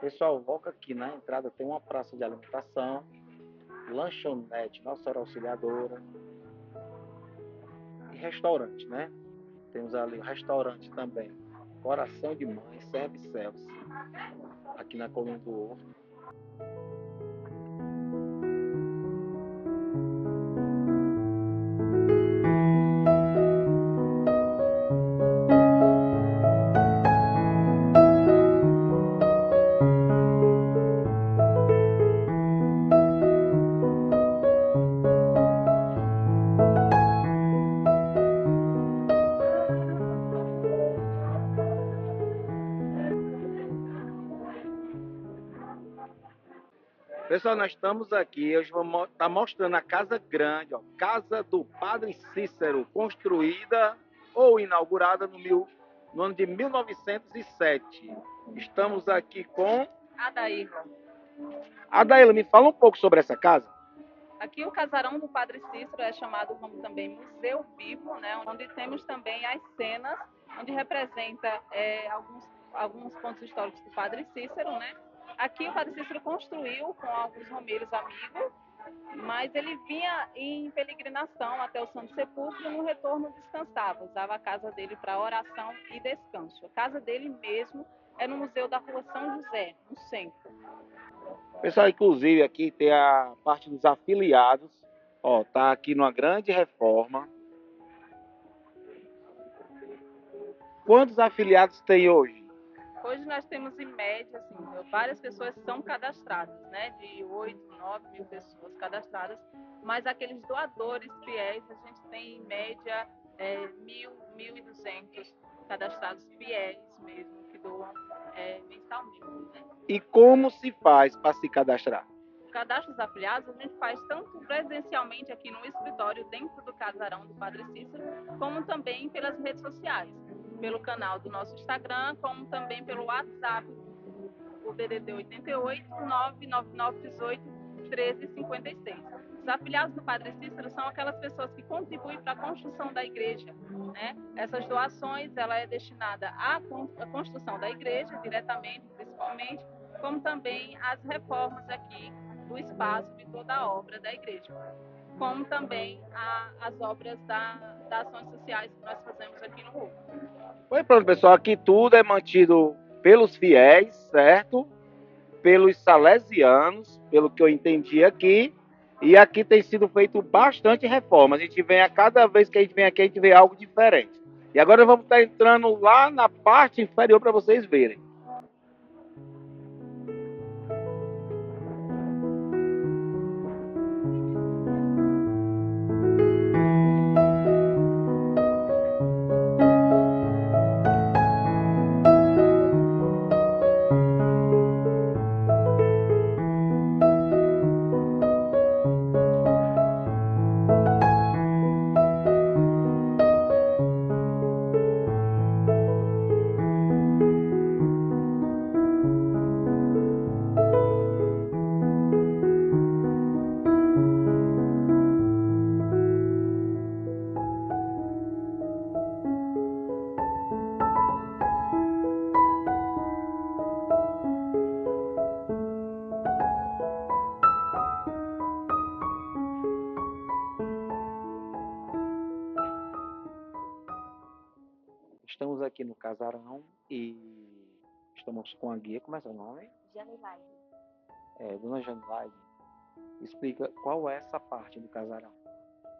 Pessoal, logo aqui na entrada tem uma praça de alimentação, lanchonete Nossa Senhora Auxiliadora e restaurante, né? Temos ali o restaurante também, Coração de Mãe, Service, aqui na Coluna do Horto. Pessoal, nós estamos aqui, hoje vou estar mostrando a casa grande, ó, Casa do Padre Cícero, construída ou inaugurada no ano de 1907. Estamos aqui com Adairla. Adaíla, me fala um pouco sobre essa casa. Aqui o casarão do Padre Cícero é chamado como também Museu Vivo, né, onde temos também as cenas, onde representa alguns pontos históricos do Padre Cícero, né? Aqui o Padre Cícero construiu com alguns romeiros amigos, mas ele vinha em peregrinação até o Santo Sepulcro e no retorno descansava, usava a casa dele para oração e descanso. A casa dele mesmo é no Museu da Rua São José, no centro. Pessoal, inclusive aqui tem a parte dos afiliados, ó, tá aqui numa grande reforma. Quantos afiliados tem hoje? Hoje nós temos em média, assim, várias pessoas são cadastradas, né? De 8, 9 mil pessoas cadastradas, mas aqueles doadores fiéis, a gente tem em média 1.200 cadastrados fiéis mesmo, que doam mensalmente, né? E como se faz para se cadastrar? O cadastro dos afiliados a gente faz tanto presencialmente aqui no escritório, dentro do casarão do Padre Cícero, como também pelas redes sociais, pelo canal do nosso Instagram, como também pelo WhatsApp, o DDD 88 99918 1356. Os afiliados do Padre Cícero são aquelas pessoas que contribuem para a construção da igreja, né? Essas doações, ela é destinada à construção da igreja, diretamente, principalmente, como também às reformas aqui do espaço de toda a obra da igreja, como também as obras das ações sociais que nós fazemos aqui no Rio. Pois pronto, pessoal, aqui tudo é mantido pelos fiéis, certo? Pelos salesianos, pelo que eu entendi aqui. E aqui tem sido feito bastante reforma. A gente vem a cada vez que a gente vem aqui, a gente vê algo diferente. E agora vamos estar entrando lá na parte inferior para vocês verem. Estamos aqui no casarão e estamos com a guia. Como é seu nome? Janilaide. Dona Janilaide, explica qual é essa parte do casarão.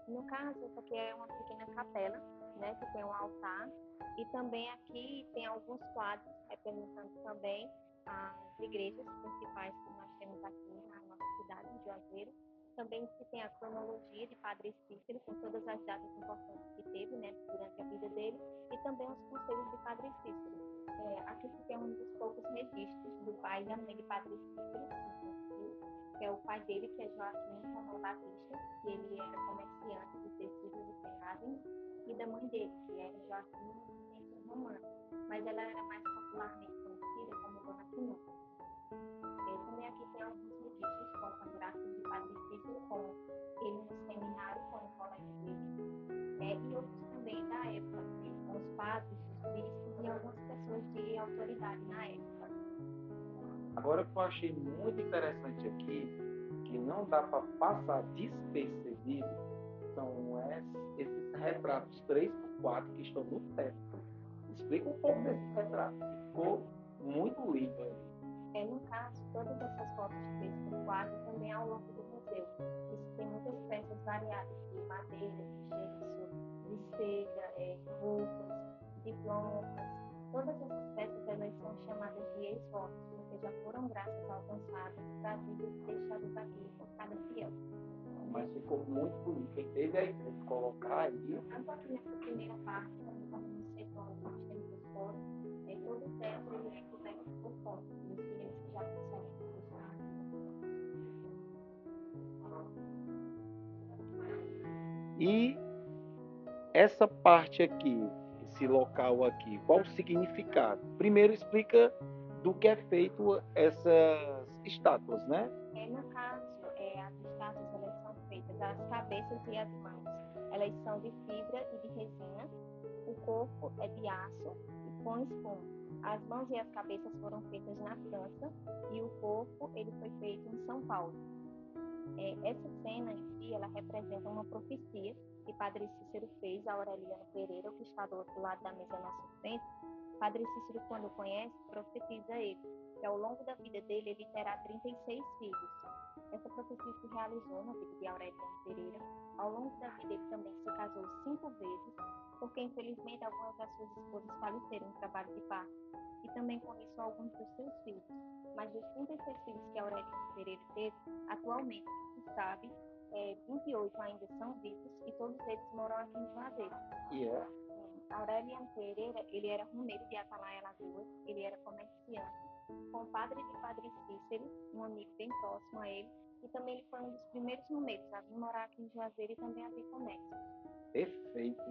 No caso, essa aqui é uma pequena capela, né, que tem um altar, e também aqui tem alguns quadros representando também as igrejas principais que nós temos aqui na nossa cidade, em Juazeiro. Também se tem a cronologia de Padre Cícero, com todas as datas importantes que teve, né, durante a vida dele, e também os conselhos de Padre Cícero. Aqui se tem um dos poucos registros do pai e da mãe de Padre Cícero, que é o pai dele, que é Joaquim Romão Batista, que ele era comerciante de tecidos e ferragens, e da mãe dele, que era Joaquim Romano, mas ela era mais popularmente conhecida como Dona Quinota. Também aqui tem alguns registros com fotografias de Padre Cícero, com ele no seminário, com o colégio dele, e outros também da época, com os padres, os bispos e algumas pessoas de autoridade na época. Agora, o que eu achei muito interessante aqui, que não dá para passar despercebido, são esses retratos 3x4 que estão no teto. Explica um pouco desses retratos, que ficou muito lindo ali. No caso, todas essas fotos de 3x4 também ao longo do museu. Isso tem muitas peças variadas de madeira, de gesso, de cera, roupas, diplomas. Todas essas peças elas são chamadas de ex-votos, porque já foram graças alcançadas, trazidas e deixadas aqui por cada fiel. Mas ficou muito bonito. Quem teve a ideia de colocar aí. Tanto aqui nessa primeira parte, como no segundo, nós temos as fotos, todo o teto ele é coberto por fotos, dos fiéis que já conseguem deixar. E essa parte aqui, esse local aqui, qual o significado? Primeiro explica do que é feito essas estátuas, né? No caso, as estátuas elas são feitas, as cabeças e as mãos, elas são de fibra e de resina, o corpo é de aço e com espuma. As mãos e as cabeças foram feitas na França e o corpo ele foi feito em São Paulo. Essa cena em si, ela representa uma profecia que Padre Cícero fez a Aureliano Pereira, que está do outro lado da mesa à nossa frente. Padre Cícero, quando conhece, profetiza ele, que ao longo da vida dele, ele terá 36 filhos. Essa profecia se realizou na vida de Aureliano Pereira. Ao longo da vida, ele também se casou 5 vezes, porque infelizmente algumas das suas esposas faleceram em trabalho de parto, e também com isso alguns dos seus filhos. Mas dos 36 filhos que Aureliano Pereira teve, atualmente, se sabe, 28 ainda são vivos e todos eles moram aqui em Juazeiro. Aureliano Pereira, ele era romeiro de Atalaia Lagoas, ele era comerciante, compadre de Padre Cícero, um amigo bem próximo a ele, e também ele foi um dos primeiros romeiros a vir morar aqui em Juazeiro e também a vir comércio. Perfeito.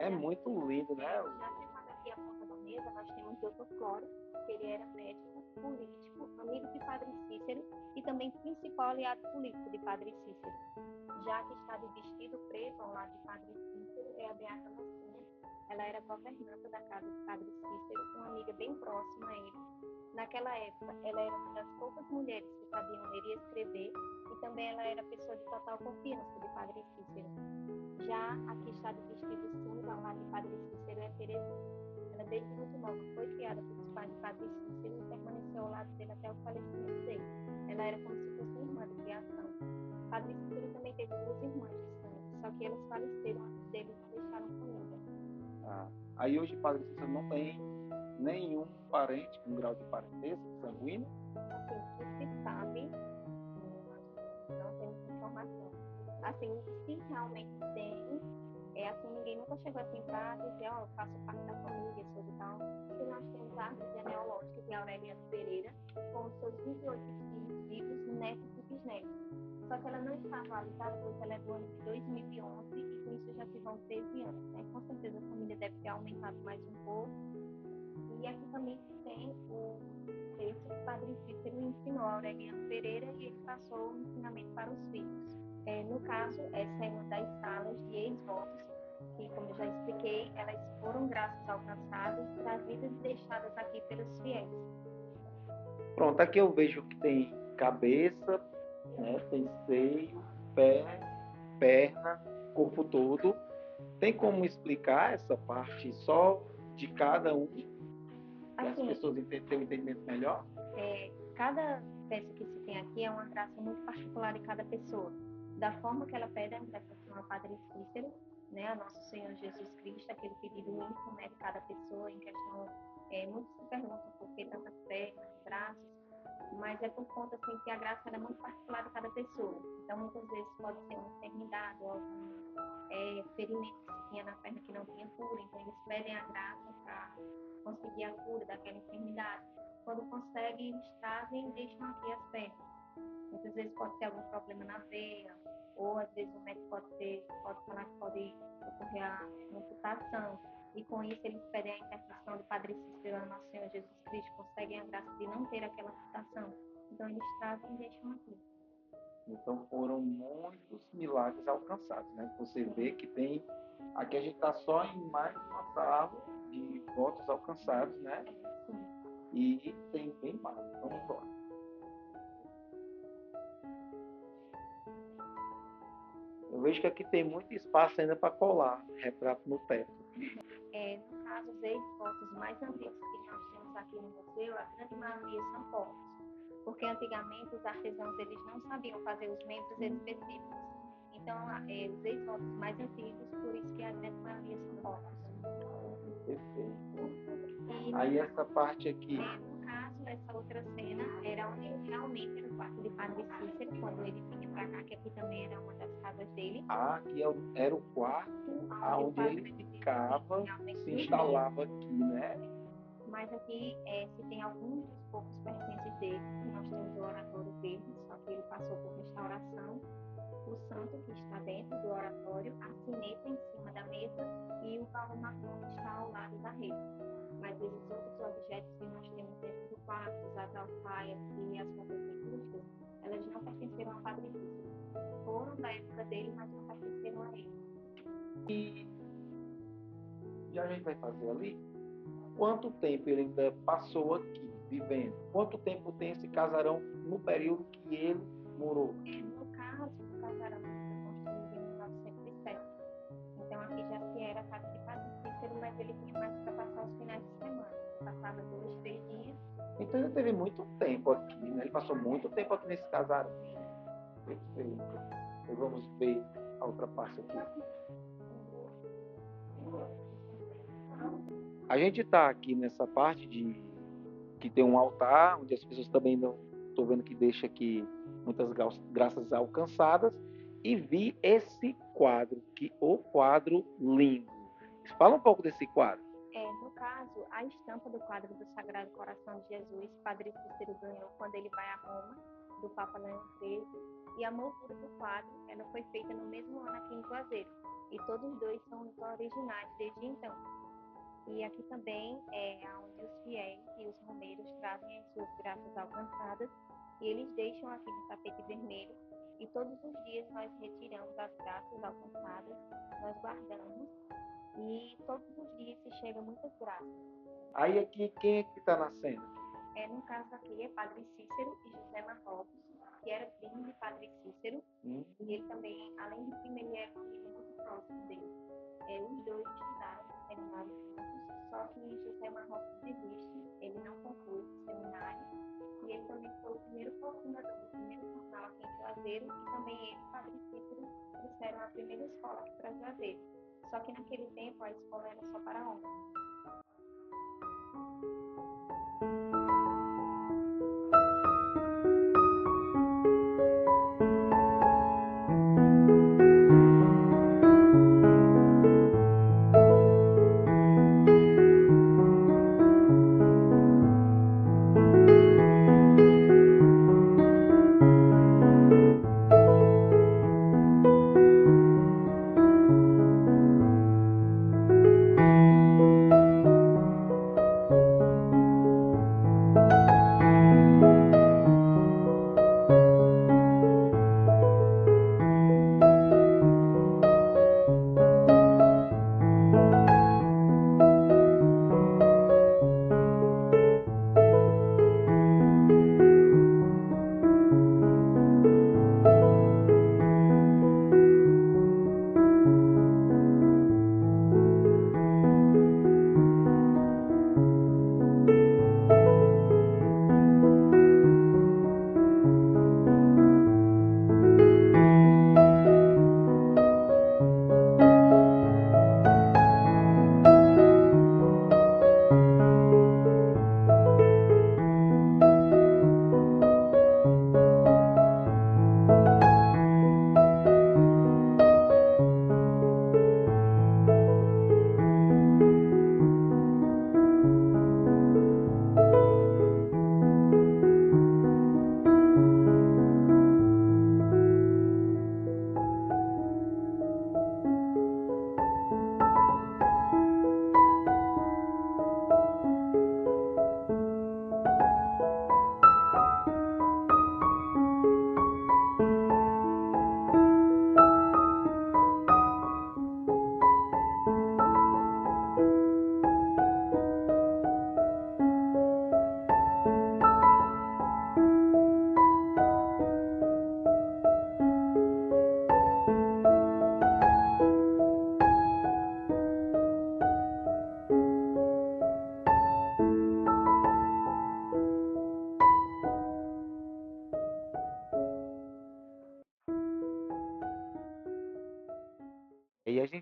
É muito lindo, né? Já sentado aqui à ponta da mesa, nós temos o Dr. Cloro, que ele era médico, político, amigo de Padre Cícero e também principal aliado político de Padre Cícero. Já que está de vestido preto ao lado de Padre Cícero é a Beata Lacinha. Ela era governanta da casa de Padre Cícero, uma amiga bem próxima a ele. Naquela época, ela era uma das poucas mulheres que sabiam ler e escrever e também ela era pessoa de total confiança de Padre Cícero. Já a que está de vestido cinza ao lado de Padre Cícero é Terezinha. Ela desde muito nova foi criada pelos pais de Padre Cícero e permaneceu ao lado dele até o falecimento dele. Ela era como se fosse uma irmã de criação. Padre Cícero também teve 2 irmãs de sangue, só que elas faleceram antes dele e não deixaram família. Aí hoje Padre Cícero não tem nenhum parente com grau de parentesco sanguíneo? Assim, o que se sabe, não temos informação. Assim, se realmente tem, assim, ninguém nunca chegou assim para dizer, eu faço parte da família, sou de tal. E nós temos a árvore genealógica de Aureliano Pereira, com os seus 28 filhos vivos, netos e bisnetos. Só que ela não está atualizada, pois ela é do ano de 2011 e com isso já se vão 13 anos. Né? Com certeza a família deve ter aumentado mais um pouco. E aqui também se tem o texto que o Padre Cícero ensinou a Aureliano Pereira e ele passou o ensinamento para os filhos. No caso, essa é uma das salas de ex-votos, que, como eu já expliquei, elas foram graças alcançadas, trazidas e deixadas aqui pelos fiéis. Pronto, aqui eu vejo que tem cabeça, né? Tem seio, pé, perna, corpo todo. Tem como explicar essa parte só de cada um? Para as pessoas terem um entendimento melhor? Cada peça que se tem aqui é uma graça muito particular de cada pessoa. Da forma que ela pede a intercessão ao Padre Cícero, né, a Nosso Senhor Jesus Cristo, aquele pedido íntimo, né, de cada pessoa em questão. Muitos se perguntam por que tantas pernas, braços, mas é por conta assim, que a graça é muito particular de cada pessoa. Então, muitas vezes pode ser uma enfermidade ou algum ferimento que se tinha na perna que não tinha cura, então eles pedem a graça para conseguir a cura daquela enfermidade. Quando conseguem, eles trazem e deixam aqui as pernas. Muitas vezes pode ter algum problema na veia, ou às vezes o médico pode falar que pode ocorrer a amputação. E com isso eles pedem a intercessão do Padre Cícero, Nosso Senhor Jesus Cristo, conseguem a graça de não ter aquela amputação. Então eles trazem e deixam aqui. Então foram muitos milagres alcançados, né? Você vê que tem. Aqui a gente está só em mais uma sala de votos alcançados, né? Sim. E tem bem mais. Vamos embora. vejo que aqui tem muito espaço ainda para colar retrato no teto. No caso, os ex-votos mais antigos que nós temos aqui no museu, a grande maioria são fotos, porque antigamente os artesãos eles não sabiam fazer os membros específicos. Então, os ex-votos mais antigos, por isso que a grande maioria são fotos. Perfeito. Aí essa parte aqui. No caso, essa outra cena era onde realmente era o quarto de Padre Cícero, quando ele vinha para cá, que aqui também era uma das casas dele. Aqui era o quarto onde ele ficava, se instalava aqui, né? Mas aqui se tem alguns dos poucos pertences dele. Nós temos o oratório verde, só que ele passou por restauração. O santo que está dentro do oratório, a sineta em cima da mesa e o baú marrom que está ao lado da rede. Mas esses outros objetos que nós temos dentro do quarto, as alfaias e as roupas litúrgicas, elas não pertenceram ao Padre Cícero. Foram da época dele, mas não pertenceram a ele. E já a gente vai fazer ali. Quanto tempo ele ainda passou aqui, vivendo? Quanto tempo tem esse casarão no período que ele morou? No caso, o casarão foi construído em 1907. Então aqui já se era a casa de Padre Cícero, mas ele vinha mais para passar os finais de semana. Passava 2, 3 dias. Então ele teve muito tempo aqui, né? Ele passou muito tempo aqui nesse casarão. Perfeito. Então vamos ver a outra parte aqui. A gente está aqui nessa parte de que tem um altar, onde as pessoas também não estou vendo que deixa aqui muitas graças alcançadas, e vi esse quadro, o quadro lindo. Fala um pouco desse quadro. No caso, a estampa do quadro do Sagrado Coração de Jesus, Padre Cícero ganhou quando ele vai a Roma, do Papa Leão XIII, e a moldura do quadro ela foi feita no mesmo ano aqui em Juazeiro, e todos os dois são os originais desde então. E aqui também é onde os fiéis e os romeiros trazem as suas graças alcançadas e eles deixam aqui no tapete vermelho e todos os dias nós retiramos as graças alcançadas, nós guardamos e todos os dias se chega muitas graças. Aí aqui, quem é que está na cena? No caso aqui é Padre Cícero e José Marrocos, que era primo de Padre Cícero, e ele também, além de primo, ele era um amigo muito próximo dele. Os dois estudaram no seminário juntos, só que José Marrocos desiste, ele não conclui o seminário, e ele também foi o primeiro cofundador do primeiro jornal aqui em Juazeiro, e também ele e Padre Cícero trouxeram a primeira escola aqui para Juazeiro. Só que naquele tempo a escola era só para homens.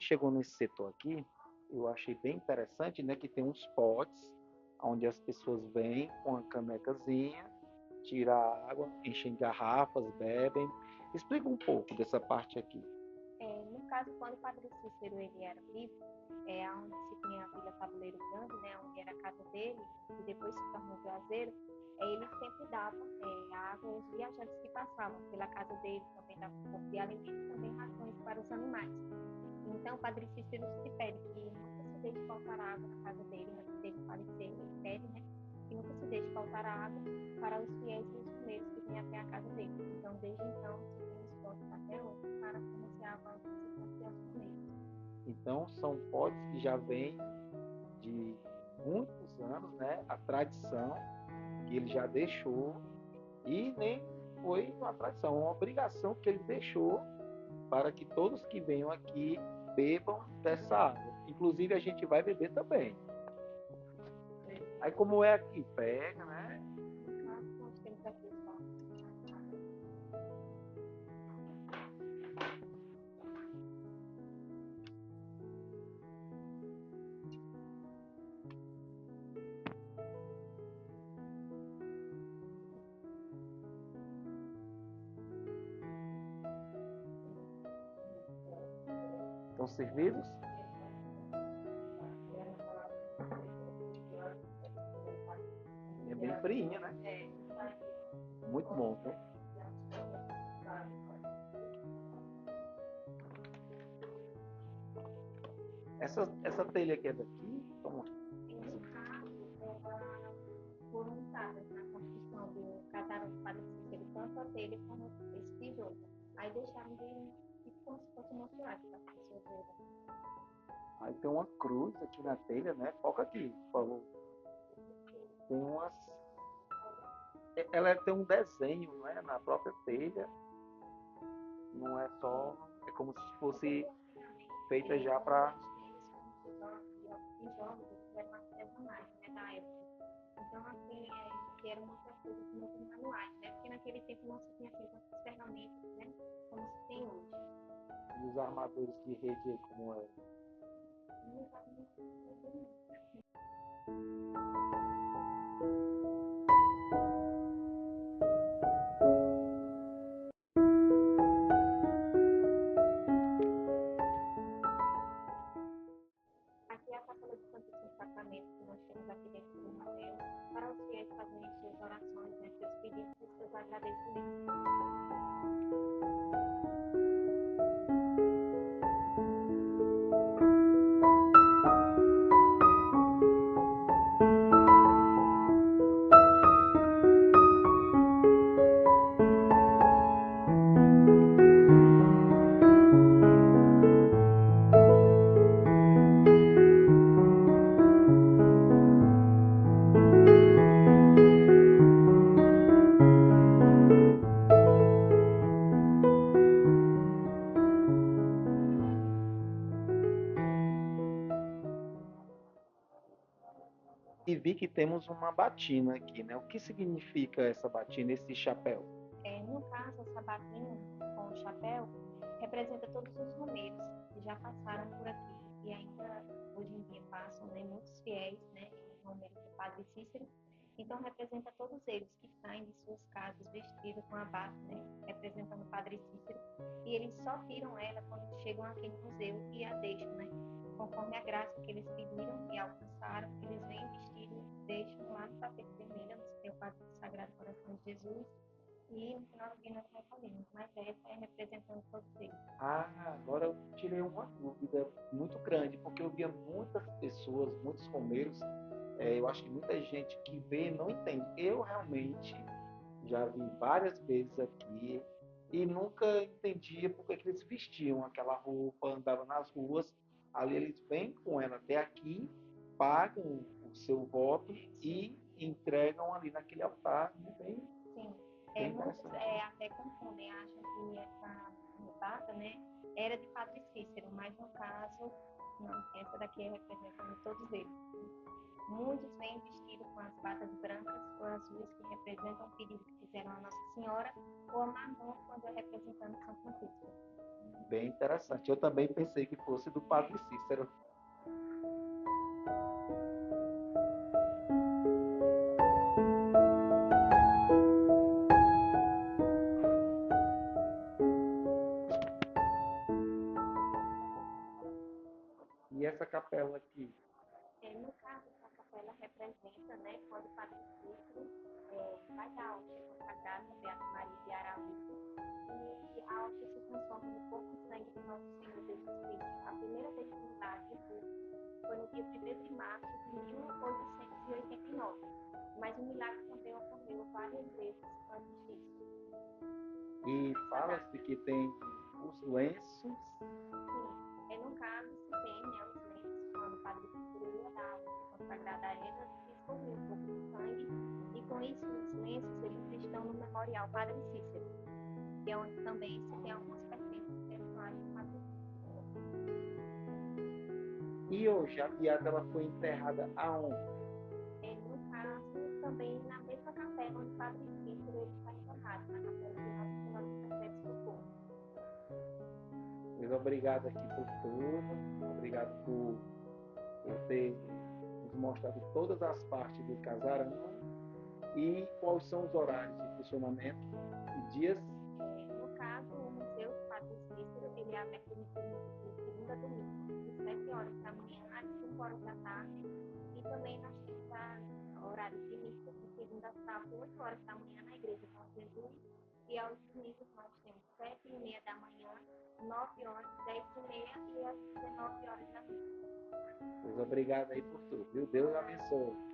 gente chegou nesse setor aqui, eu achei bem interessante, né, que tem uns potes onde as pessoas vêm com a canecazinha, tiram a água, enchem garrafas, bebem. Explica um pouco dessa parte aqui. No caso, quando o Padre Cícero ele era vivo, onde se tinha a Vila Tabuleiro Grande, né, onde era a casa dele, e depois se tornou Juazeiro, ele sempre dava água aos viajantes que passavam pela casa dele, também dava um pouco de alimento, também rações para os animais. Então, o Padre Cícero se pede que nunca se deixe faltar água na casa dele, antes dele falecer, ele pede, né, que nunca se deixe faltar água para os fiéis e os primeiros que vêm até a casa dele. Então, desde então, se tem esforços até hoje para fornecer água aos visitantes e aos primeiros. Então, são potes que já vêm de muitos anos, né? A tradição que ele já deixou, e nem foi uma tradição, uma obrigação que ele deixou para que todos que venham aqui bebam dessa água. Inclusive, a gente vai beber também. Aí, como é aqui, pega, né? Nós temos aqui os potes. Estão servidos? É bem fria, né? Muito bom, viu? Essa telha aqui é daqui? Como? Esse caso, voluntários na construção do casarão do Padre Cícero, tanto a dele como esse tijolo. Aí deixaram de como se fosse uma cidade para as pessoas verem. Aí tem uma cruz aqui na telha, né? Foca aqui, por favor. Tem umas. Ela tem um desenho, não é? Na própria telha. Não é só. É como se fosse feita já para. Tijolos, eles eram artesanais, né, da época. Então, assim, que eram muitas coisas muito manuais, né? Porque naquele tempo não se tinha assim tantas ferramentas, né? Como se tem hoje. E os armadores de rede aí, como é? Não sabe muito. Aqui é a Capela do Santíssimo Sacramento que nós temos aqui dentro do museu, para os fiéis fazerem suas orações, né, seus pedidos e seus agradecimentos. E vi que temos uma batina aqui, né? O que significa essa batina, esse chapéu? No caso, essa batina com o chapéu representa todos os romeiros que já passaram por aqui e ainda hoje em dia passam, né, muitos fiéis, né, romeiros do Padre Cícero. Então, representa todos eles que saem de suas casas vestidos com a bata, né, representando o Padre Cícero, e eles só tiram ela quando chegam aqui no museu e a deixam, né, conforme a graça que eles pediram e alcançaram, eles vêm vestidos, deixam lá no tapete vermelho, onde tem o Padre Sagrado Coração de Jesus. E no final do dia nós recolhemos, mas essa é representando todos eles. Agora eu tirei uma dúvida muito grande, porque eu via muitas pessoas, muitos romeiros, eu acho que muita gente que vê não entende. Eu realmente já vi várias vezes aqui e nunca entendia porque que eles vestiam aquela roupa, andavam nas ruas. Ali eles vêm com ela até aqui, pagam o seu voto e entregam ali naquele altar. Bem, Sim. bem Muitos interessante. até confundem, acham que essa bata, né, era de Padre Cícero, mas no caso Não, essa daqui é representando todos eles. Muitos vêm vestidos com as batas brancas ou azuis que representam o pedido que fizeram a Nossa Senhora, ou a marrom quando é representando São Francisco. Bem interessante. Eu também pensei que fosse do Padre Cícero. E essa capela aqui? No caso, essa capela representa, né, quando o Padre Cícero vai dar hóstia consagrada a Beata Maria de Araújo, e a hóstia se transforma no corpo e sangue do nosso Senhor Jesus Cristo. A primeira vez que o milagre foi no dia 1º de março de 1889, mas o milagre também ocorreu várias vezes antes disso. E fala-se que tem os lenços. Sim, no caso se tem, né, os lenços, quando o Padre Cícero ia dar a hóstia consagrada a ela, se escorreu um pouco de sangue, e com isso os lenços eles estão no Memorial Padre Cícero, que é onde também se tem alguns pertences pessoais do Padre Cícero. E hoje a Beata ela foi enterrada aonde? No caso, também na mesma capela onde o Padre Cícero ele está enterrado, na capela de Nossa Senhora do Perpétuo Socorro. Muito obrigado aqui por tudo. Obrigado por ter nos mostrado todas as partes do casarão e quais são os horários de funcionamento e dias. No caso, o Museu do Padre Cícero ele é aberto de segunda a domingo, de 7 horas da manhã às 5 horas da tarde. E também nós temos horários de missa de segunda a sábado, 8 horas da manhã na Igreja Bom Jesus. E aos domingos nós temos 7h30 da manhã, 9 horas, 10h30 e às 19 horas da noite. Pois obrigado aí por tudo, viu? Deus abençoe.